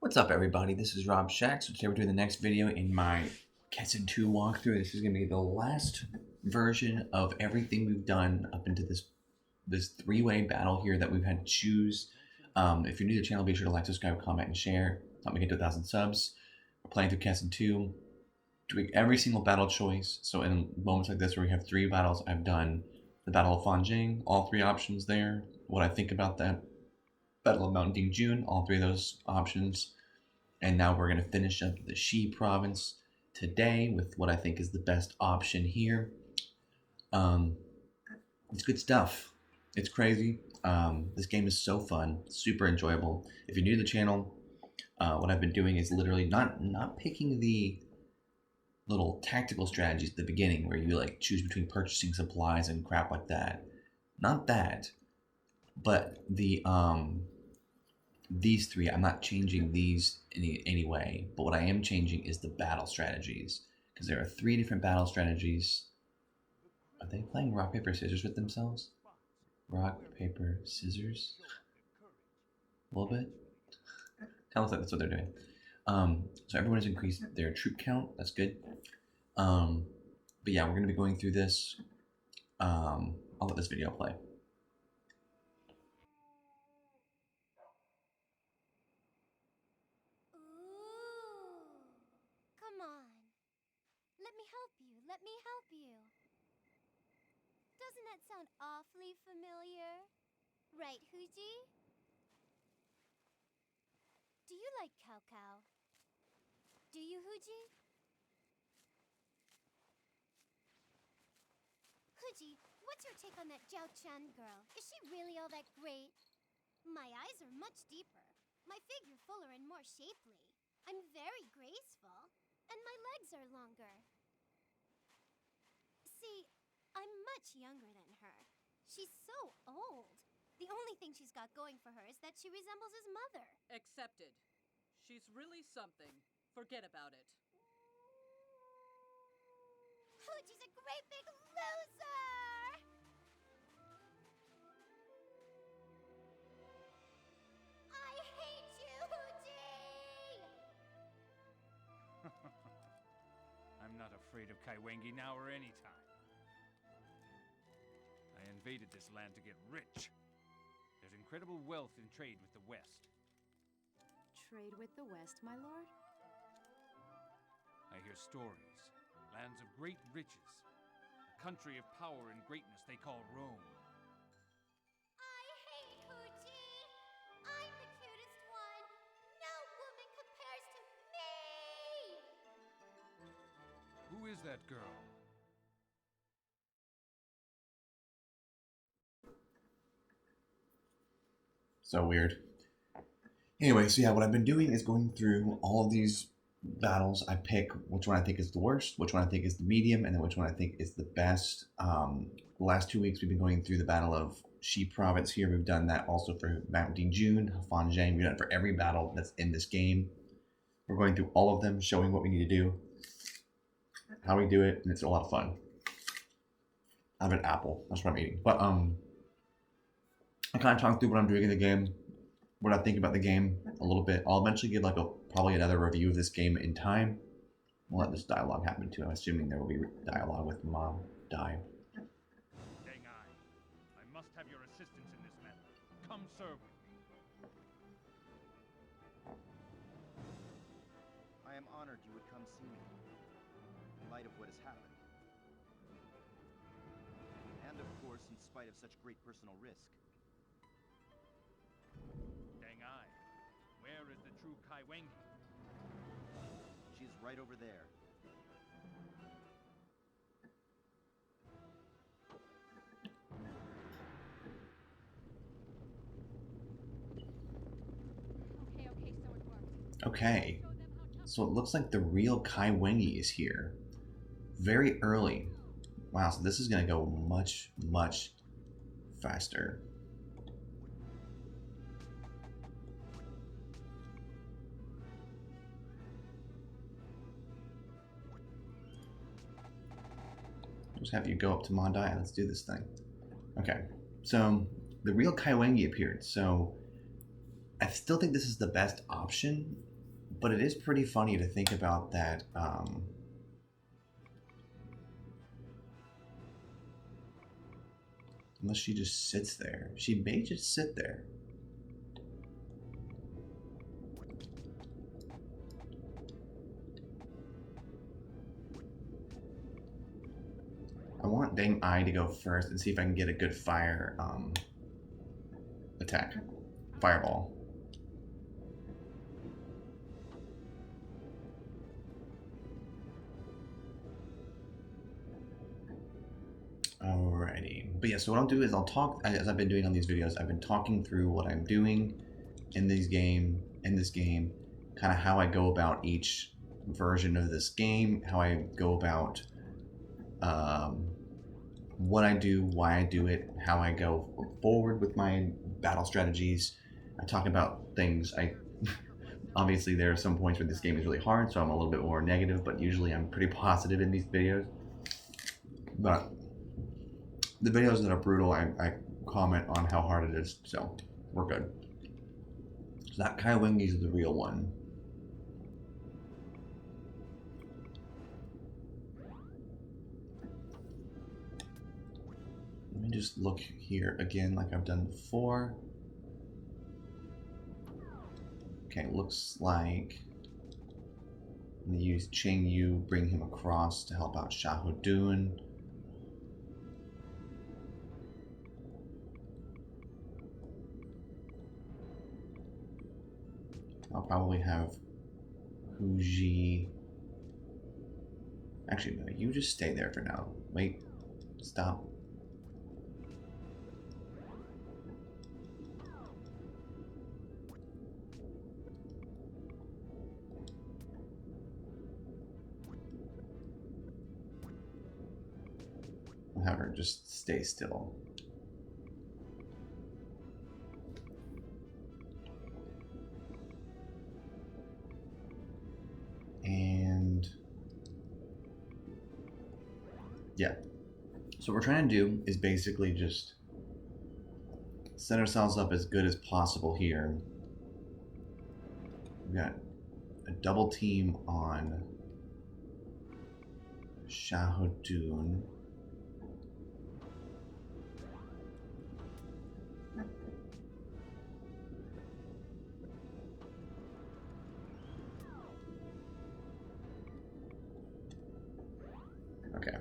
What's up, everybody? This is Rob Shack. So today we're doing the next video in my Kessen 2 walkthrough. This is going to be the last version of everything we've done up into this three-way battle here that we've had to choose. If you're new to the channel, be sure to like, subscribe, comment, and share. Help me get to 1,000 subs. We're playing through Kessen 2, doing every single battle choice. So in moments like this where we have three battles, I've done the Battle of Fanjing, all three options there. What I think about that. Battle of Mount Dingjun, all three of those options. And now we're going to finish up the Xi province today with what I think is the best option here. It's good stuff. It's crazy. This game is so fun, super enjoyable. If you're new to the channel, what I've been doing is literally not picking the little tactical strategies at the beginning where you like choose between purchasing supplies and crap like that. Not that, but these three, I'm not changing these in any way, but what I am changing is the battle strategies, because there are three different battle strategies. Are they playing rock, paper, scissors with themselves? Rock, paper, scissors? A little bit? Kind of like that's what they're doing. So everyone has increased their troop count. That's good. But yeah, we're going to be going through this. I'll let this video play. Come on. Let me help you. Let me help you. Doesn't that sound awfully familiar? Right, Huji? Do you like Cao Cao? Do you, Huji? Huji, what's your take on that Jiao Chan girl? Is she really all that great? My eyes are much deeper, my figure fuller and more shapely. I'm very graceful, and my legs are longer. See, I'm much younger than her. She's so old. The only thing she's got going for her is that she resembles his mother. Accepted. She's really something. Forget about it. Huji's a great big loser! I hate you, Huji! I'm not afraid of Kaiwengi now or any time. I invaded this land to get rich. There's incredible wealth in trade with the West. Trade with the West, my lord? I hear stories. Lands of great riches. A country of power and greatness they call Rome. I hate Huji! I'm the cutest one! No woman compares to me! Who is that girl? So weird. Anyway, so yeah, what I've been doing is going through all of these battles. I pick which one I think is the worst, which one I think is the medium, and then which one I think is the best. The last 2 weeks we've been going through the Battle of Xi Province here. We've done that also for Mount Dingjun, Fanjing. We've done it for every battle that's in this game. We're going through all of them, showing what we need to do, how we do it, and it's a lot of fun. I have an apple. That's what I'm eating. But I kind of talked through what I'm doing in the game, what I think about the game a little bit. I'll eventually give like probably another review of this game in time. We'll let this dialogue happen too. I'm assuming there will be dialogue with Mom Die. Deng Ai, I must have your assistance in this matter. Come serve with me. I am honored you would come see me, in light of what has happened. And of course, in spite of such great personal risk. Deng Ai, where is the true Kaiwengi? She is right over there. Okay, so it worked. Okay, so it looks like the real Kai Wengi is here. Very early. Wow, so this is going to go much, much faster. Just have you go up to Mondai and let's do this thing. Okay, so the real Kaiwengi appeared. So I still think this is the best option, but it is pretty funny to think about that. Unless she just sits there. She may just sit there. I want Dang Ai to go first and see if I can get a good fire attack. Fireball. Alrighty. But yeah, so what I'll do is I'll talk, as I've been doing on these videos, I've been talking through what I'm doing in this game, kind of how I go about each version of this game, how I go about what I do, why I do it, how I go forward with my battle strategies. I talk about things. Obviously there are some points where this game is really hard, so I'm a little bit more negative, but usually I'm pretty positive in these videos. But the videos that are brutal, I comment on how hard it is, so we're good. So that Kai Wing is the real one. Let me just look here again like I've done before. Okay, looks like I'm gonna use Ching Yu, bring him across to help out Shahudun. I'll probably have Hu Ji. Actually, no, you just stay there for now. Wait, stop. I'll have her just stay still. And yeah, so what we're trying to do is basically just set ourselves up as good as possible here. We've got a double team on Shahudun. Okay.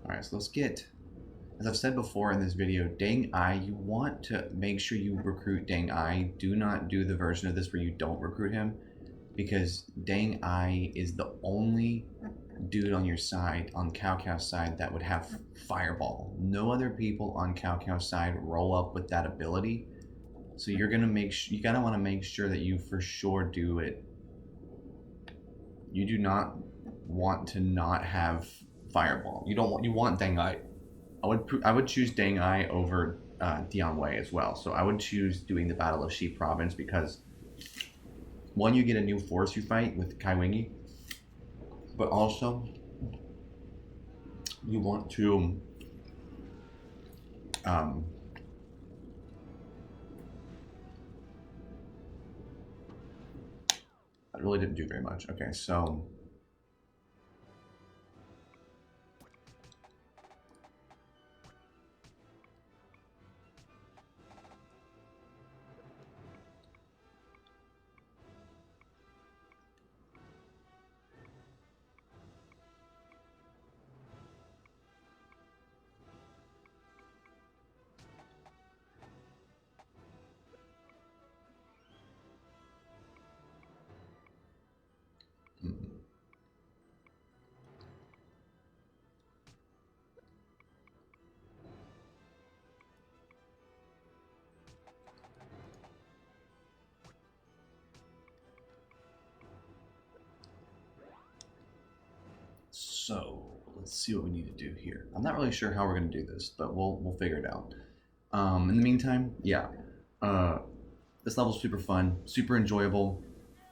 Alright, so let's get, as I've said before in this video, Dang Ai, you want to make sure you recruit Dang Ai. Do not do the version of this where you don't recruit him, because Dang Ai is the only dude on your side, on Cao Cao's side, that would have Fireball. No other people on Cao Cao's side roll up with that ability. So you're gonna you gotta want to make sure that you for sure do it. You do not want to not have Fireball. You want Dang Ai. I would choose Dang Ai over Dian Wei as well. So I would choose doing the Battle of Shi Province because one, you get a new force you fight with Kai Wingy, but also you want to I really didn't do very much. Okay, so let's see what we need to do here. I'm not really sure how we're gonna do this, but we'll figure it out. In the meantime, yeah, this level's super fun, super enjoyable.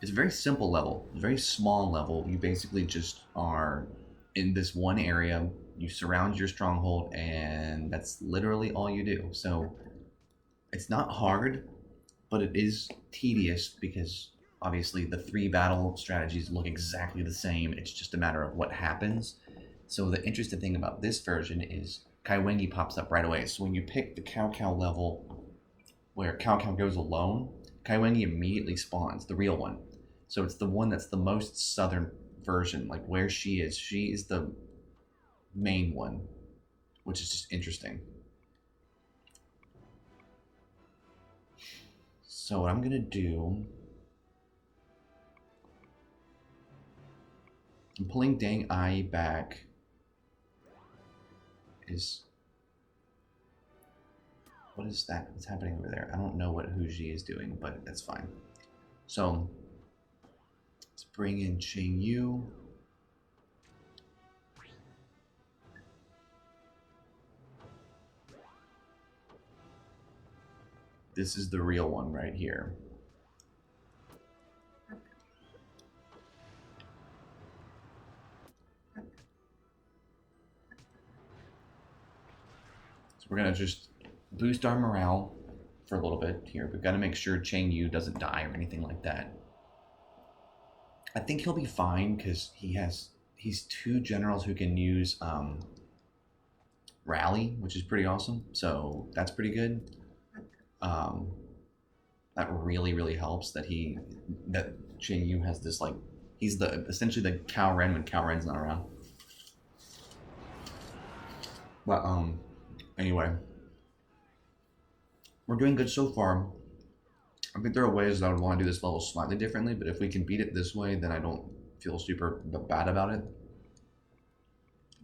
It's a very simple level, a very small level. You basically just are in this one area. You surround your stronghold, and that's literally all you do. So it's not hard, but it is tedious because obviously the 3 battle strategies look exactly the same. It's just a matter of what happens. So the interesting thing about this version is Kai Wengi pops up right away. So when you pick the Cao Cao level where Cao Cao goes alone, Kai Wengi immediately spawns, the real one. So it's the one that's the most southern version, like where she is. She is the main one, which is just interesting. So what I'm gonna do, I'm pulling Dang Ai back. What is that? What's happening over there? I don't know what Huji is doing, but that's fine. So let's bring in Ching Yu. This is the real one right here. So we're gonna just boost our morale for a little bit here. We've got to make sure Chang Yu doesn't die or anything like that. I think he'll be fine because he's 2 generals who can use rally, which is pretty awesome. So that's pretty good. That really helps that Chang Yu has this, like, he's essentially the Cao Ren when Cao Ren's not around. But anyway, we're doing good so far. I think there are ways that I would want to do this level slightly differently, but if we can beat it this way, then I don't feel super bad about it.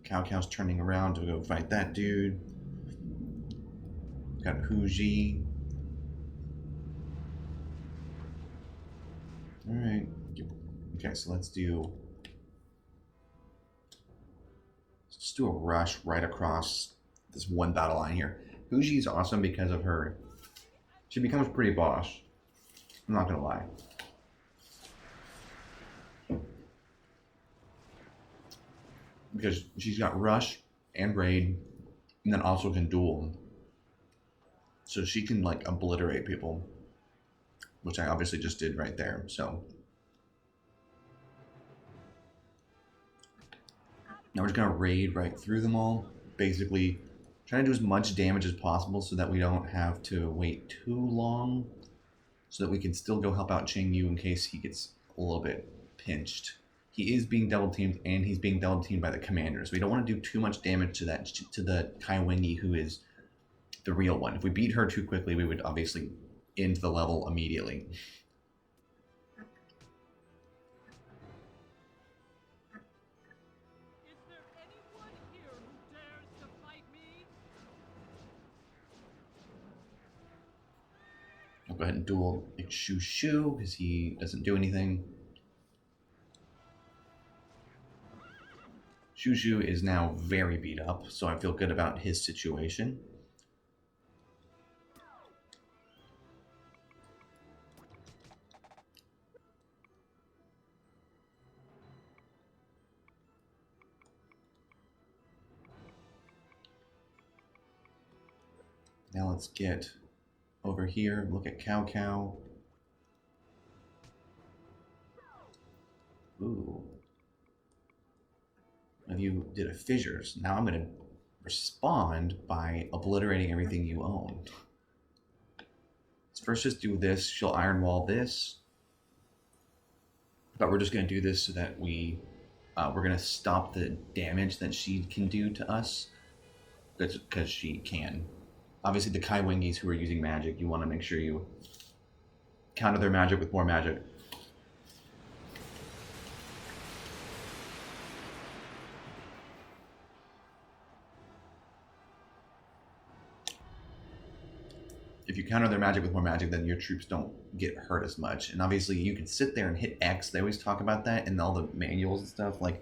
Cao Cao's turning around to go fight that dude. Got Huji. Alright. Okay, so let's just do a rush right across this one battle line here. Huji is awesome because of her. She becomes pretty boss. I'm not gonna lie. Because she's got rush and raid, and then also can duel. So she can, like, obliterate people, which I obviously just did right there. So now we're just gonna raid right through them all, basically trying to do as much damage as possible so that we don't have to wait too long, so that we can still go help out Cheng Yu in case he gets a little bit pinched. He is being double teamed, and he's being double teamed by the commander, so we don't want to do too much damage to the Kai Wengi, who is the real one. If we beat her too quickly, we would obviously end the level immediately. Is there anyone here who dares to fight me? I'll go ahead and duel Shu Shu because he doesn't do anything. Shu Shu is now very beat up, so I feel good about his situation. Now let's get over here, look at Cao Cao. Ooh. If you did a fissures, now I'm going to respond by obliterating everything you own. Let's first just do this. She'll iron wall this. But we're just going to do this so that we're going to stop the damage that she can do to us. Because she can. Obviously, the Kai Wengis who are using magic, you want to make sure you counter their magic with more magic. If you counter their magic with more magic, then your troops don't get hurt as much. And obviously, you can sit there and hit X. They always talk about that in all the manuals and stuff. Like,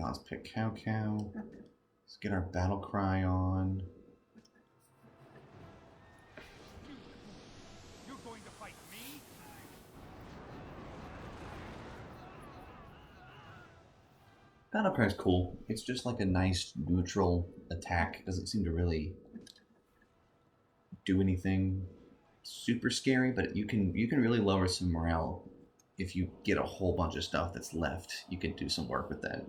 Now let's pick Cao Cao. Let's get our battle cry on. You're going to fight me? Battle cry is cool. It's just like a nice neutral attack. It doesn't seem to really do anything super scary, but you can really lower some morale if you get a whole bunch of stuff that's left. You could do some work with that.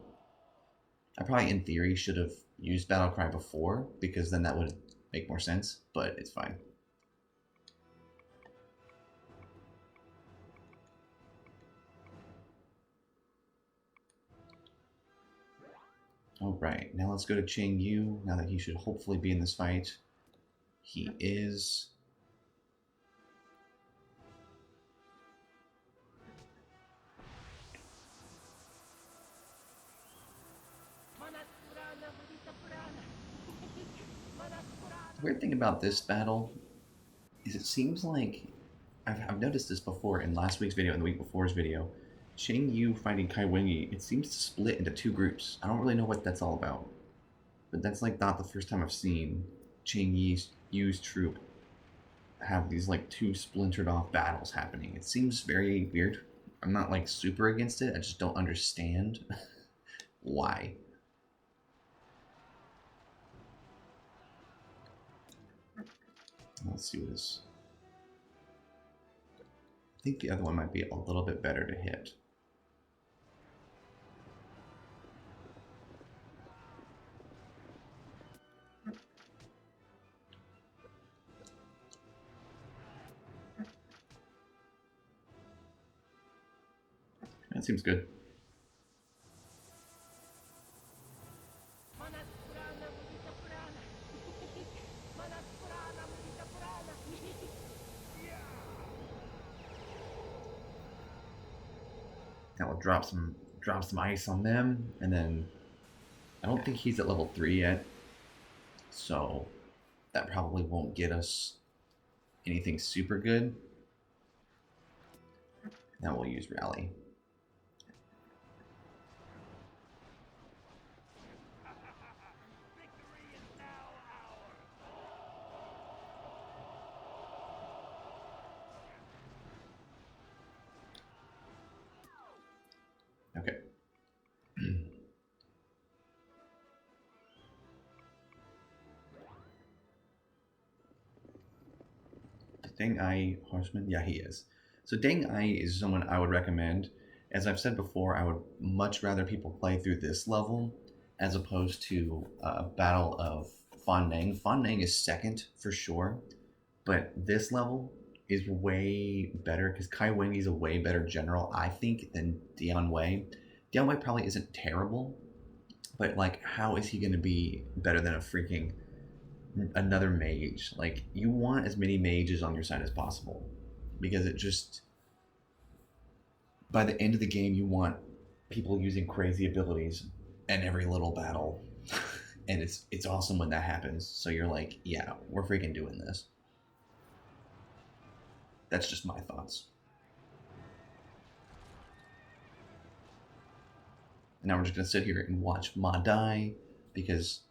I probably, in theory, should have used Battlecry before, because then that would make more sense, but it's fine. Alright, now let's go to Ching Yu, now that he should hopefully be in this fight. He is. The weird thing about this battle is it seems like I've noticed this before in last week's video and the week before's video. Ching Yu fighting Kai Wenyi, it seems to split into two groups. I don't really know what that's all about, but that's like not the first time I've seen Ching Yu's troop have these like two splintered off battles happening. It seems very weird. I'm not like super against it. I just don't understand why. Let's see what this. I think the other one might be a little bit better to hit. That seems good. That will drop some ice on them, and then I don't think he's at level 3 yet, so that probably won't get us anything super good. Now we'll use Rally. Okay. Deng Ai Horseman? Yeah, he is. So Deng Ai is someone I would recommend. As I've said before, I would much rather people play through this level as opposed to a battle of Fan Neng. Fan Neng is second for sure, but this level is way better because Kai Wenyi is a way better general, I think, than Dian Wei. Dian Wei probably isn't terrible, but like, how is he going to be better than a freaking another mage? Like, you want as many mages on your side as possible, because it just, by the end of the game, you want people using crazy abilities in every little battle. And it's awesome when that happens. So you're like, yeah, we're freaking doing this. That's just my thoughts. Now we're just going to sit here and watch Ma die, because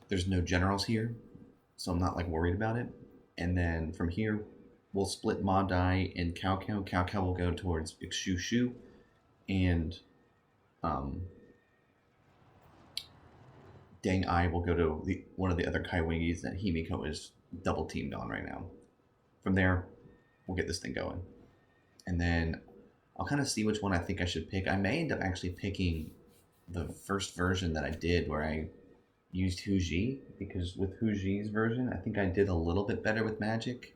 there's no generals here, so I'm not like worried about it. And then from here, we'll split Ma die and Cao Cao. Cao Cao will go towards Xu Shu, and Deng Ai will go to one of the other Kai Wingis that Himiko is double teamed on right now. From there, we'll get this thing going. And then I'll kind of see which one I think I should pick. I may end up actually picking the first version that I did where I used Hu Ji, because with Hu Ji's version, I think I did a little bit better with magic.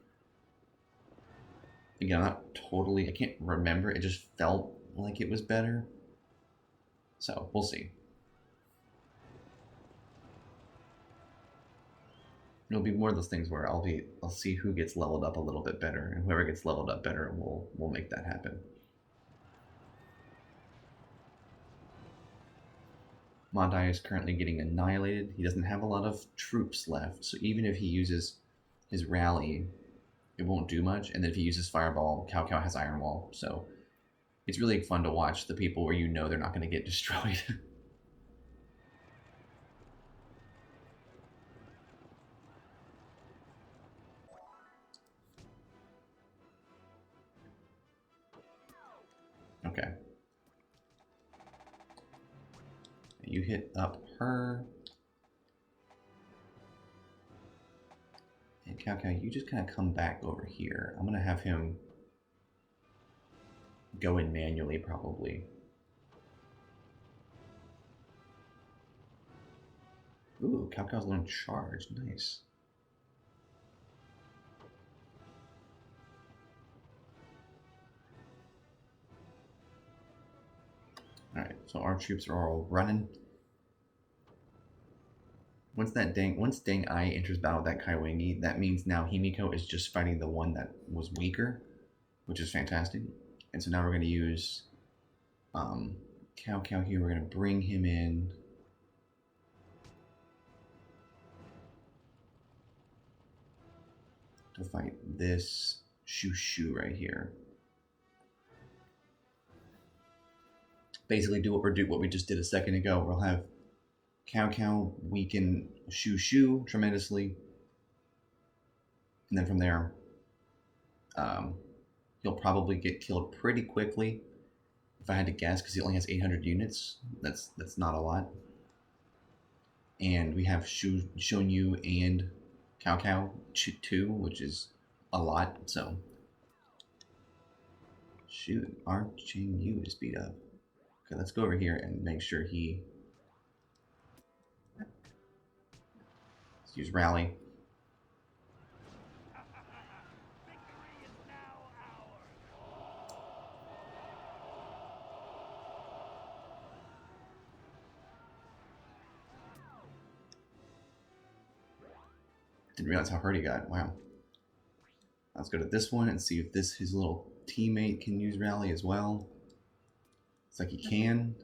Again, I'm not totally, I can't remember, it just felt like it was better. So, we'll see. It'll be more of those things where I'll see who gets leveled up a little bit better, and whoever gets leveled up better, we'll make that happen. Ma Dai is currently getting annihilated. He doesn't have a lot of troops left, so even if he uses his rally, it won't do much. And then if he uses Fireball, Cao Cao has Iron Wall, so it's really fun to watch the people where you know they're not going to get destroyed. Okay. You hit up her. And Cao Cao, you just kind of come back over here. I'm going to have him go in manually, probably. Ooh, Cao Cao's learned charge. Nice. Alright, so our troops are all running. Once Deng Ai enters battle with that Kaiwangi, that means now Himiko is just fighting the one that was weaker, which is fantastic. And so now we're going to use Cao Cao here. We're going to bring him in. To fight this Shu Shu right here. Basically do what we just did a second ago. We'll have Cao Cao weaken Shu Shu tremendously. And then from there, he'll probably get killed pretty quickly. If I had to guess, because he only has 800 units. That's not a lot. And we have Shun Yu and Cao Cao too, which is a lot. So, shoot, our Jing Yu is beat up. Okay, let's go over here and make sure he. Let's use rally. Didn't realize how hurt he got. Wow. Let's go to this one and see if his little teammate can use rally as well. It's like he can.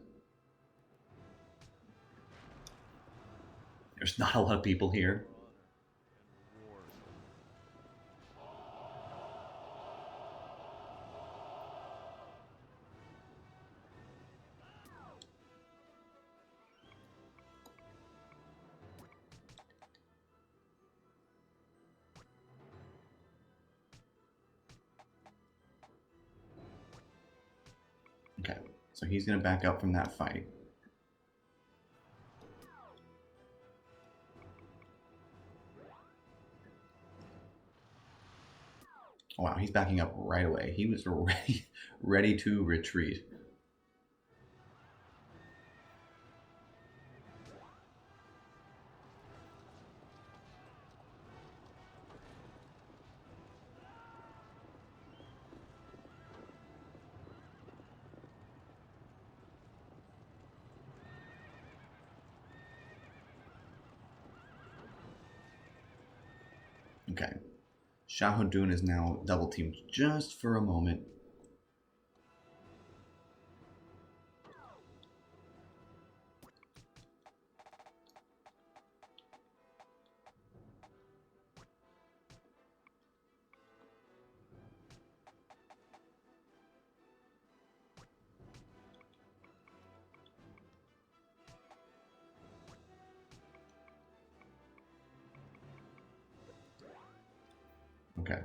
There's not a lot of people here. Okay, so he's going to back up from that fight. Oh, wow, he's backing up right away. He was ready to retreat. Okay. Shahudun is now double teamed just for a moment. Okay.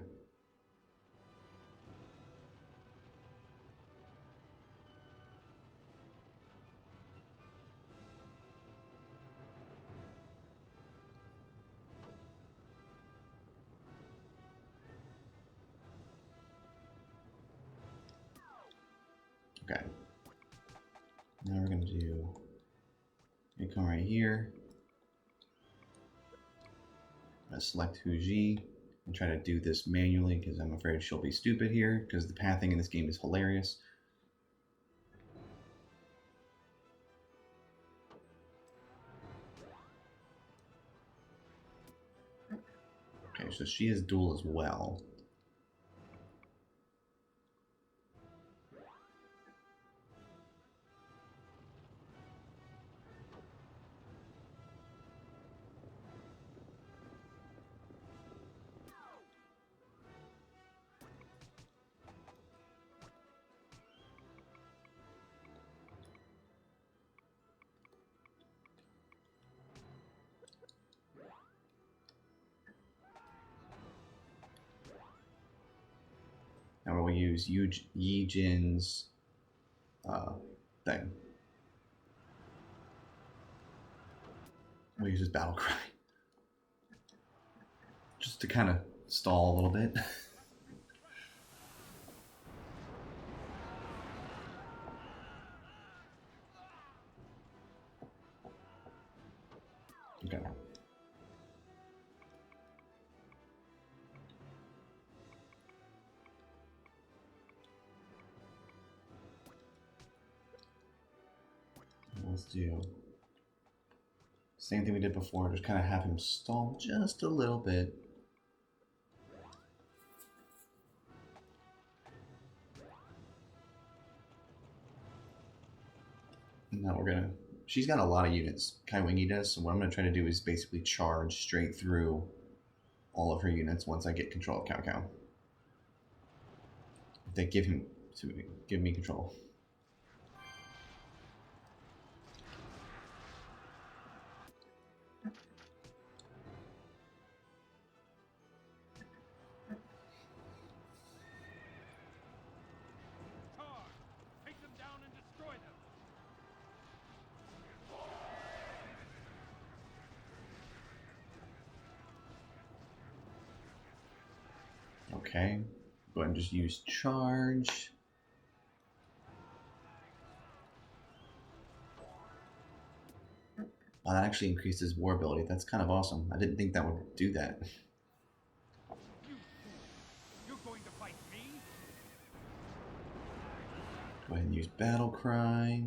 Okay. Now we're going to do, you come right here. I'm going to select Huji and try to do this manually because I'm afraid she'll be stupid here because the pathing in this game is hilarious. Okay, so she is dual as well. Now we'll use Yi Jin's thing. We'll use his battle cry just to kind of stall a little bit. Okay. Let's do same thing we did before, just kind of have him stall just a little bit. And now we're gonna, she's got a lot of units, Kai Wingy does, so what I'm gonna try to do is basically charge straight through all of her units once I get control of Cao Cao. If they give me control. Charge! Take them down and destroy them! Okay, go ahead and just use charge. Oh, that actually increases war ability. That's kind of awesome. I didn't think that would do that. You fool! You're going to fight me? Go ahead and use battle cry.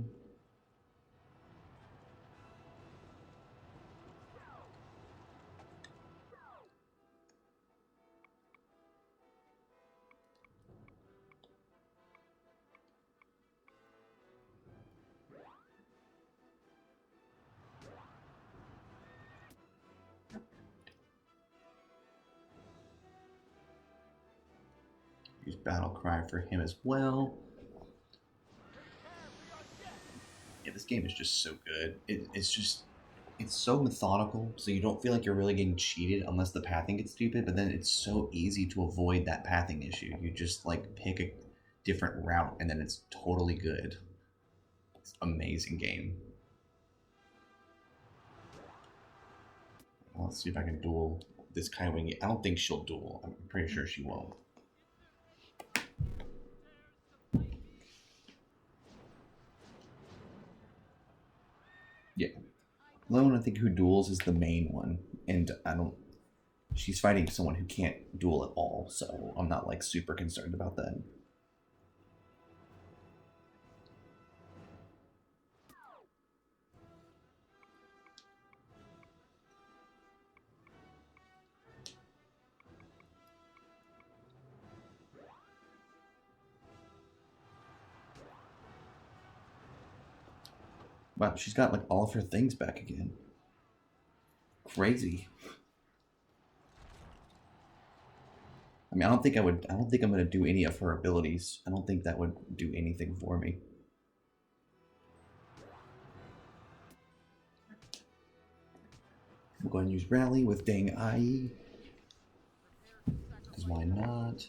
Use battle cry for him as well. Yeah, this game is just so good. It's so methodical, so you don't feel like you're really getting cheated unless the pathing gets stupid, but then it's so easy to avoid that pathing issue. You just like pick a different route and then it's totally good. It's an amazing game. Well, let's see if I can duel this Kai Wingy. I don't think she'll duel. I'm pretty sure she won't. Yeah. The only one I think who duels is the main one, and I don't. She's fighting someone who can't duel at all, so I'm not like super concerned about that. Wow, she's got like all of her things back again. Crazy. I mean, I don't think I'm gonna do any of her abilities. I don't think that would do anything for me. We'll go ahead and use rally with Dang Ai. Because why not?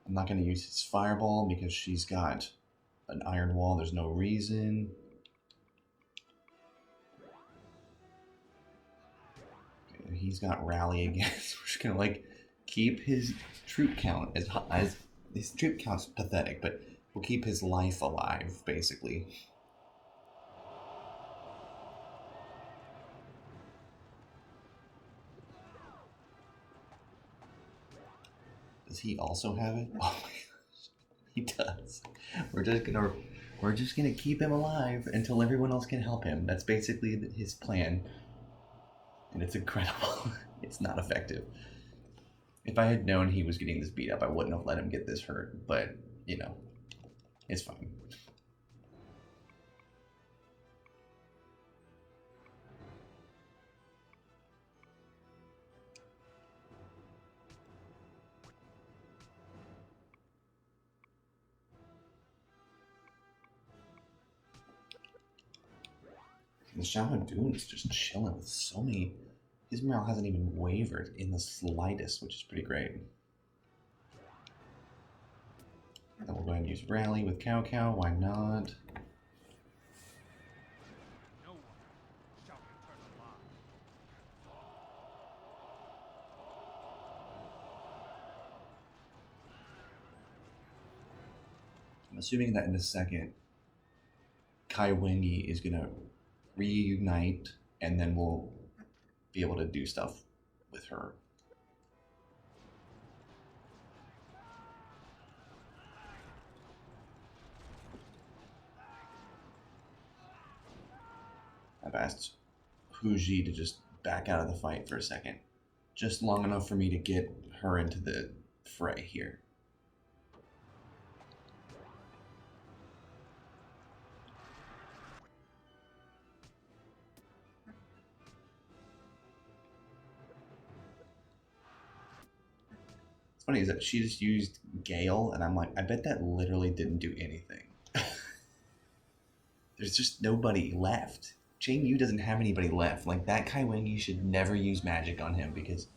I'm not going to use his fireball because she's got an iron wall. There's no reason. Okay, he's got rally again. So we're just going to like keep his troop count as his troop count's pathetic, but we'll keep his life alive basically. Does he also have it? Oh my gosh, he does. We're just gonna keep him alive until everyone else can help him. That's basically his plan, and it's incredible. It's not effective. If I had known he was getting this beat up, I wouldn't have let him get this hurt. But you know, it's fine. The Shaman Dune is just chilling with so many His morale hasn't even wavered in the slightest, which is pretty great. Then we'll go ahead and use Rally with Cao Cao. Why not? No one shall return alive. I'm assuming that in a second, Kai Wengi is gonna reunite, and then we'll be able to do stuff with her. I've asked Huji to just back out of the fight for a second, just long enough for me to get her into the fray here. What's funny is that she just used Gale, and I'm like, I bet that literally didn't do anything. There's just nobody left. Jane Yu doesn't have anybody left. Like, that Kai Wengi should never use magic on him because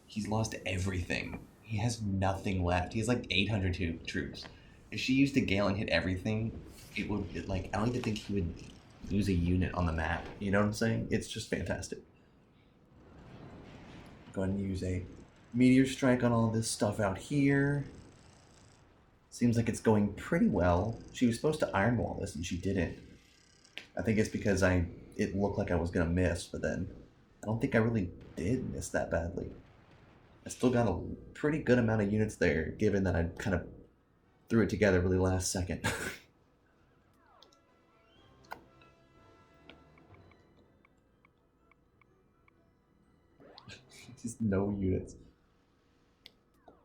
he's lost everything. He has nothing left. He has like 800 troops. If she used a Gale and hit everything, it would, like, I don't even think he would lose a unit on the map. You know what I'm saying? It's just fantastic. Go ahead and use a Meteor Strike on all this stuff out here. Seems like it's going pretty well. She was supposed to Iron Wall this and she didn't. I think it's because it looked like I was gonna miss, but then I don't think I really did miss that badly. I still got a pretty good amount of units there, given that I kind of threw it together really last second. Just no units.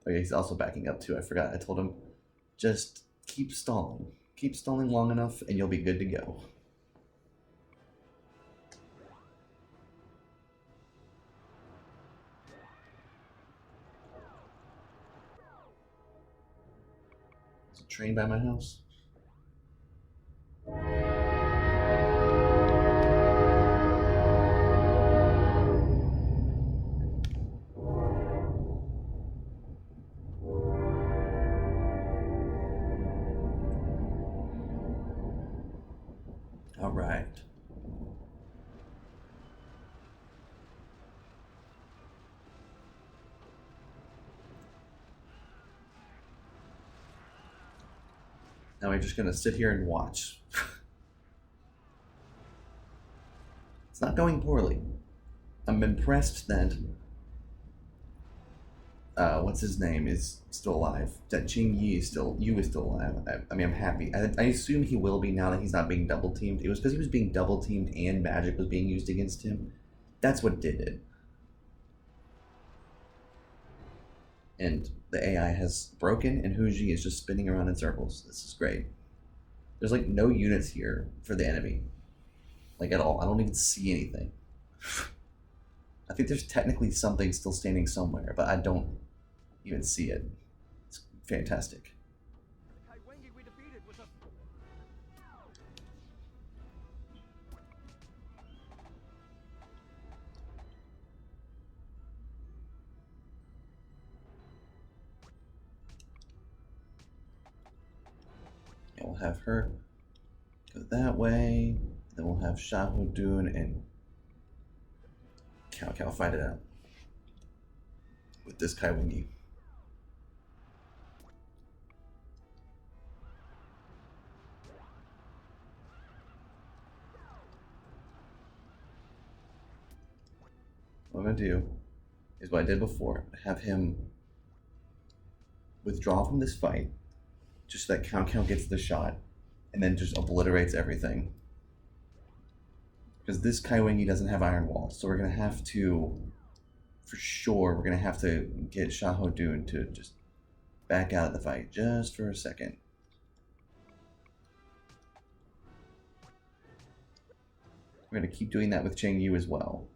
Oh yeah, he's also backing up too. I forgot. I told him, just keep stalling. Keep stalling long enough and you'll be good to go. There's a train by my house. All right. Now we're just gonna sit here and watch. It's not going poorly. I'm impressed that what's his name is still alive. That Jing Yi is still alive. I mean, I'm happy. I assume he will be now that he's not being double teamed. It was because he was being double teamed and magic was being used against him. That's what did it. And the AI has broken, and Huji is just spinning around in circles. This is great. There's like no units here for the enemy, like at all. I don't even see anything. I think there's technically something still standing somewhere, but I don't even see it. It's fantastic. Kai Wengi we defeated was a... And we'll have her go that way. Then we'll have Shahudun and Cao Cao fight it out with this Kai Wengi. What I'm gonna do is what I did before. Have him withdraw from this fight, just so that Cao Cao gets the shot, and then just obliterates everything. Because this Kai Wengi doesn't have Iron Wall, so we're gonna have to, for sure, we're gonna have to get Shahudun to just back out of the fight just for a second. We're gonna keep doing that with Cheng Yu as well.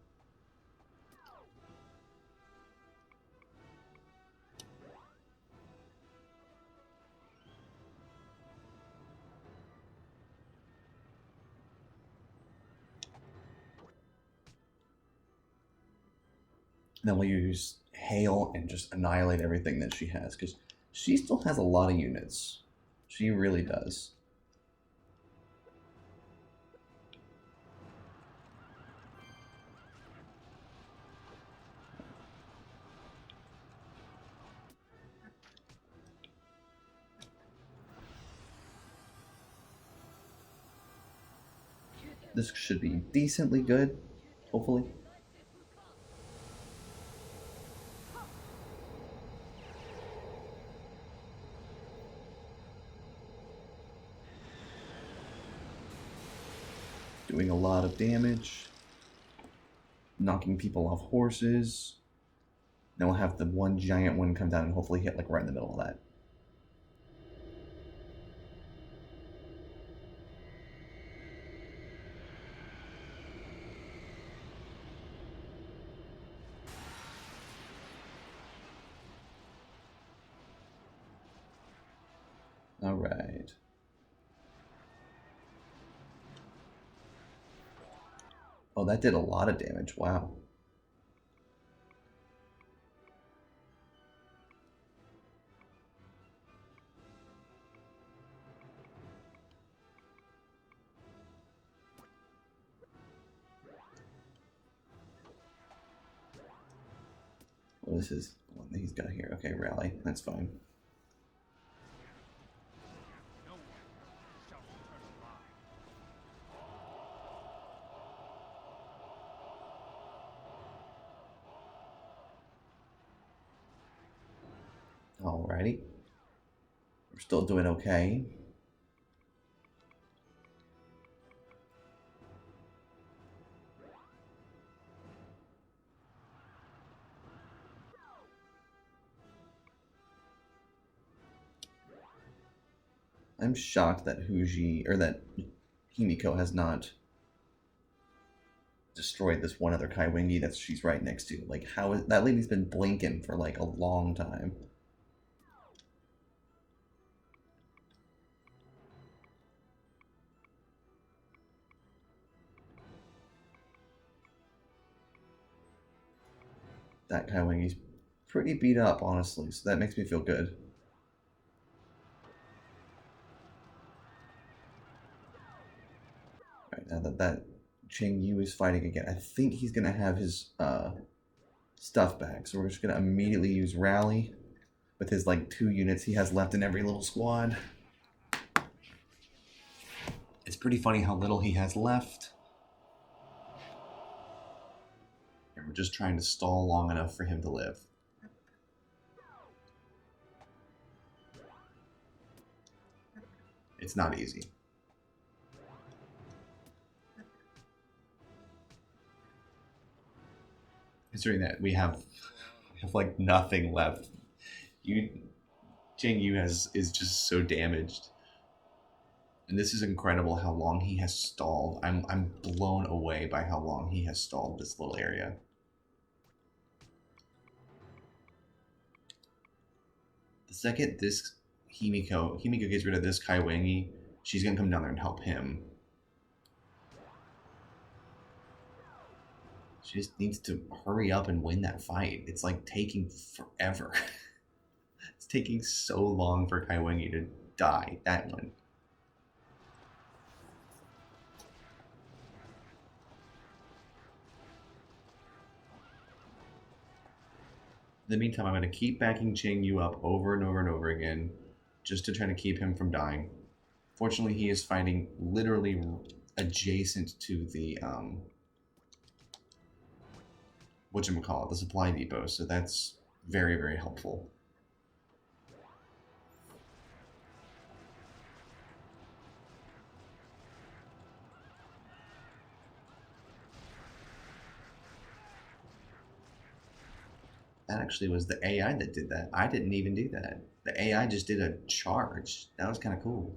Then we'll use hail and just annihilate everything that she has, because she still has a lot of units. She really does. This should be decently good, hopefully. Doing a lot of damage. Knocking people off horses. Then we'll have the one giant one come down and hopefully hit like right in the middle of that. All right. Oh, that did a lot of damage. Wow. Well, this is the one that he's got here. Okay, rally. That's fine. No one shall return alive. Alrighty. We're still doing okay. I'm shocked that that Himiko has not destroyed this one other Kaiwingi that she's right next to. Like, how is that lady's been blinking for like a long time. That Kaiwingi's pretty beat up, honestly, so that makes me feel good. Right, now that Cheng Yu is fighting again, I think he's gonna have his stuff back, so we're just gonna immediately use Rally with his like 2 units he has left in every little squad. It's pretty funny how little he has left. And we're just trying to stall long enough for him to live. It's not easy. Considering that we have like nothing left. Jing Yu is just so damaged. And this is incredible how long he has stalled. I'm blown away by how long he has stalled this little area. The second this Himiko gets rid of this Kaiwangi, she's gonna come down there and help him. She just needs to hurry up and win that fight. It's like taking forever. It's taking so long for Kaiwangi to die. That one. In the meantime, I'm going to keep backing Ching Yu up over and over and over again, just to try to keep him from dying. Fortunately, he is fighting literally adjacent to the whatchamacallit, the supply depot, so that's very, very helpful. That actually was the AI that did that. I didn't even do that. The AI just did a charge. That was kind of cool.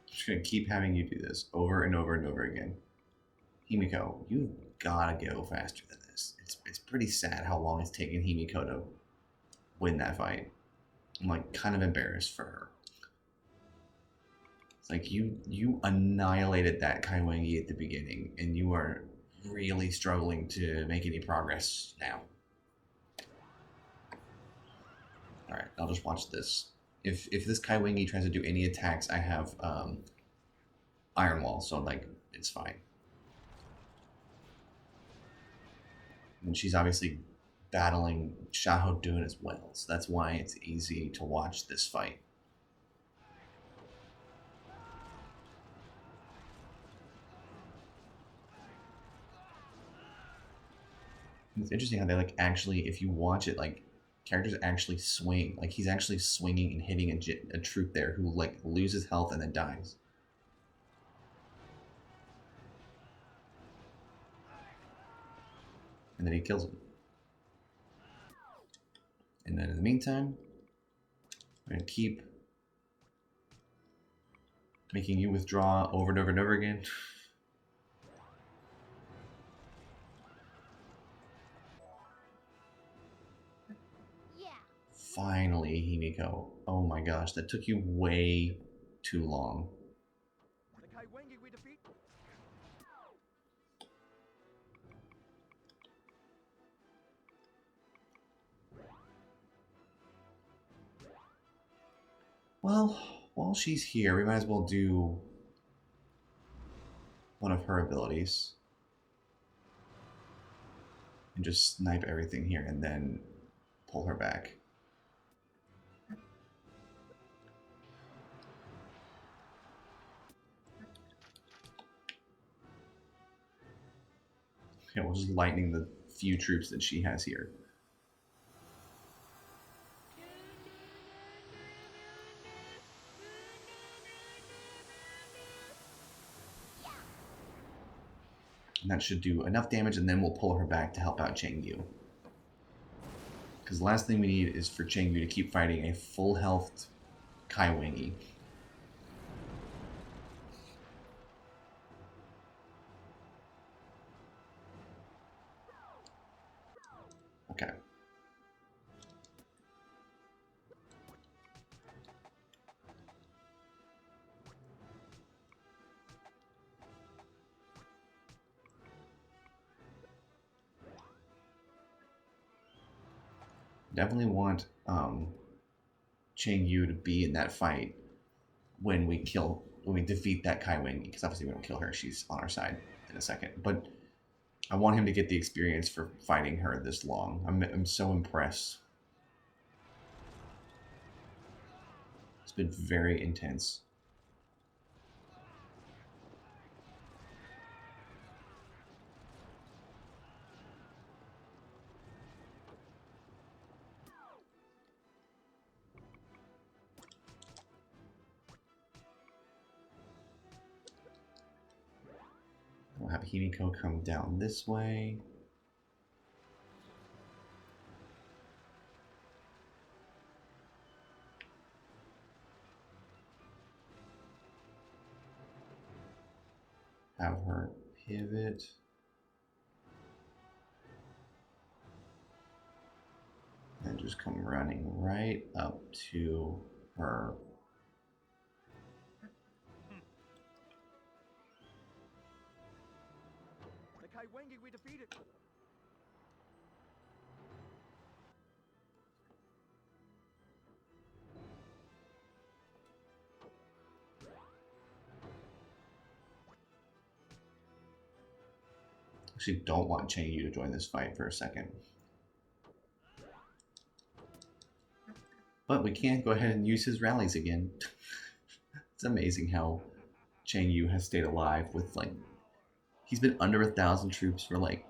Just gonna keep having you do this over and over and over again. Himiko, you've gotta go faster than this. It's pretty sad how long it's taken Himiko to win that fight. I'm like kind of embarrassed for her. It's like you annihilated that Kaiwangi at the beginning, and you are really struggling to make any progress now. All right, I'll just watch this. If this Kaiwangi tries to do any attacks, I have Iron Wall, so like it's fine. And she's obviously battling Xiahou Dun as well, so that's why it's easy to watch this fight. It's interesting how they like actually, if you watch it, like characters actually swing. Like he's actually swinging and hitting a troop there who like loses health and then dies. And then he kills him. And then in the meantime, I'm gonna keep making you withdraw over and over and over again. Yeah. Finally, Himiko. Oh my gosh, that took you way too long. The Kaiwangi we defeat. Well, while she's here, we might as well do one of her abilities. And just snipe everything here and then pull her back. Yeah, we'll just lightning the few troops that she has here. And that should do enough damage, and then we'll pull her back to help out Chengyu. Because the last thing we need is for Chengyu to keep fighting a full health Kaiwangi. Okay. Definitely want Chengyu to be in that fight when we defeat that Kaiwangi, because obviously we don't kill her, she's on our side in a second. But I want him to get the experience for fighting her this long. I'm so impressed. It's been very intense. We'll have Himiko come down this way. Have her pivot. And just come running right up to her. The Kaiwangi we defeated. Actually, don't want Chengyu to join this fight for a second. But we can't go ahead and use his rallies again. It's amazing how Chengyu has stayed alive with like he's been under 1,000 troops for like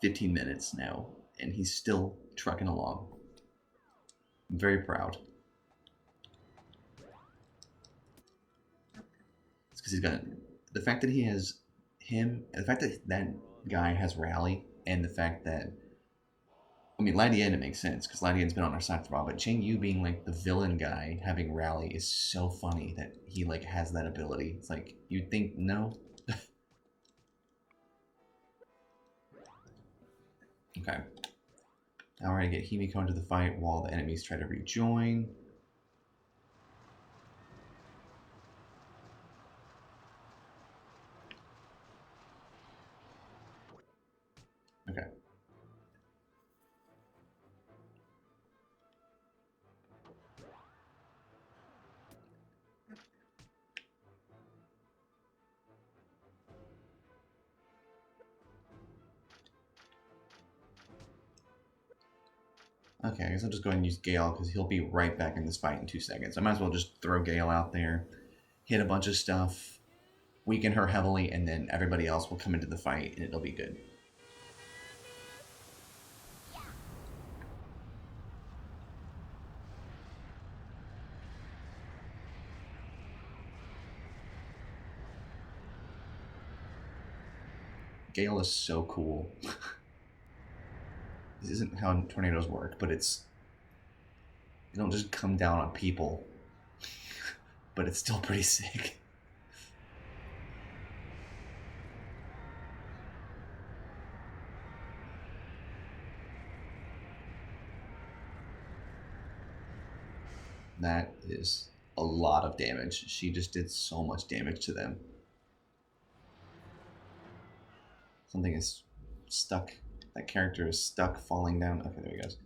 15 minutes now, and he's still trucking along. I'm very proud. It's because he's got the fact that he has him, the fact that that guy has rally, and the fact that I mean Ladian, it makes sense because Ladian's been on our side for a while, but Chengyu being like the villain guy having rally is so funny that he like has that ability. It's like you'd think no. Okay. Now we're gonna get Himiko into the fight while the enemies try to rejoin. Okay, I guess I'll just go ahead and use Gale because he'll be right back in this fight in 2 seconds. I might as well just throw Gale out there, hit a bunch of stuff, weaken her heavily, and then everybody else will come into the fight and it'll be good. Gale is so cool. This isn't how tornadoes work, but it's... They don't just come down on people. But it's still pretty sick. That is a lot of damage. She just did so much damage to them. Something is stuck. That character is stuck falling down. Okay, there he goes.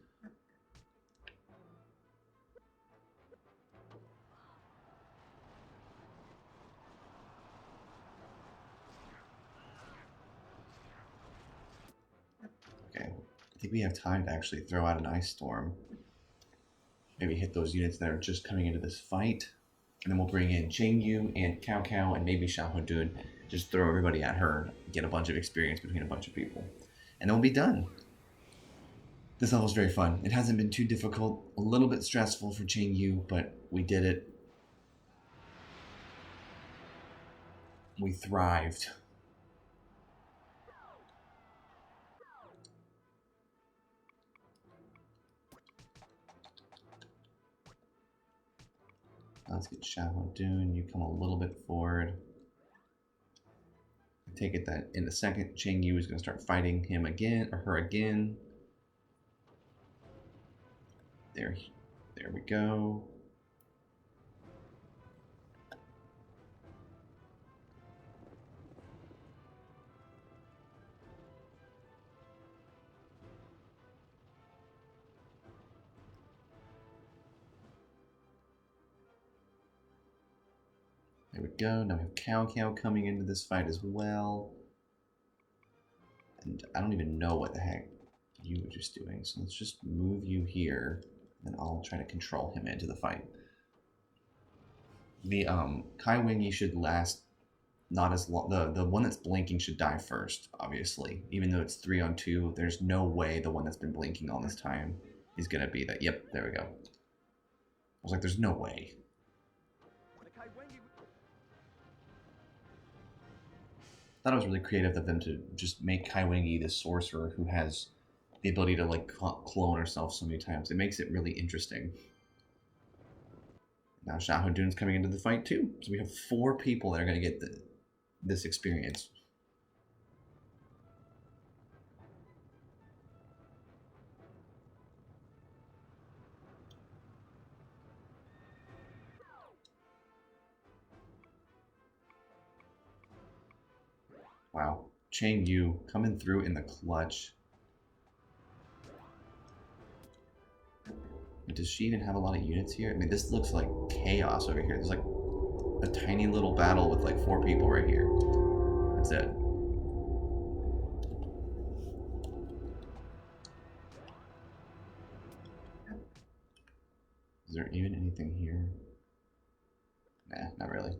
Okay, I think we have time to actually throw out an ice storm. Maybe hit those units that are just coming into this fight. And then we'll bring in Yu and Cao Cao and maybe Xiahou. Just throw everybody at her, get a bunch of experience between a bunch of people. And then we'll be done. This level is very fun. It hasn't been too difficult, a little bit stressful for Yu, but we did it. We thrived. Let's get Xiahou. You come a little bit forward. I take it that in a second, Yu is going to start fighting him again, or her again. There we go. There we go. Now we have Cao Cao coming into this fight as well. And I don't even know what the heck you were just doing. So let's just move you here. And I'll try to control him into the fight. The Kai Wingy should last not as long. The one that's blinking should die first, obviously. Even though it's 3-on-2, there's no way the one that's been blinking all this time is going to be that. Yep, there we go. I was like, there's no way. I thought it was really creative of them to just make Kai Wingy this sorcerer who has the ability to like clone herself so many times. It makes it really interesting. Now Xiahou coming into the fight too. So we have 4 people that are going to get this experience. Wow. Yu coming through in the clutch. Does she even have a lot of units here? I mean, this looks like chaos over here. There's like a tiny little battle with like 4 people right here. That's it. Is there even anything here? Nah, not really.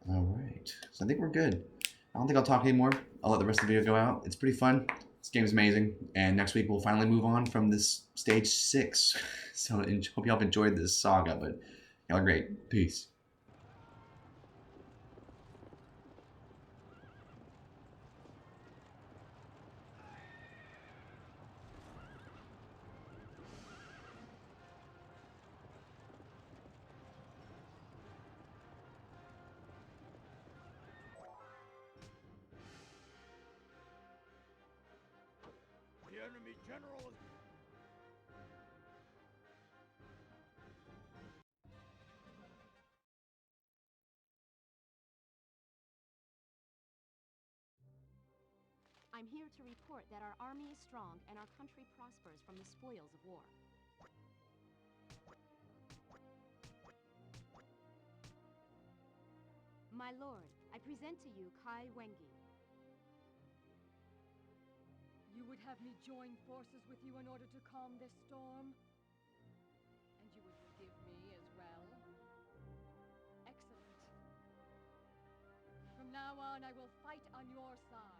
Alright, so I think we're good. I don't think I'll talk anymore. I'll let the rest of the video go out. It's pretty fun. This game is amazing. And next week we'll finally move on from this stage 6. So I hope y'all have enjoyed this saga, but y'all are great. Peace. The enemy general is... I'm here to report that our army is strong and our country prospers from the spoils of war. My lord, I present to you Kai Wengi. You would have me join forces with you in order to calm this storm? And you would forgive me as well? Excellent. From now on, I will fight on your side.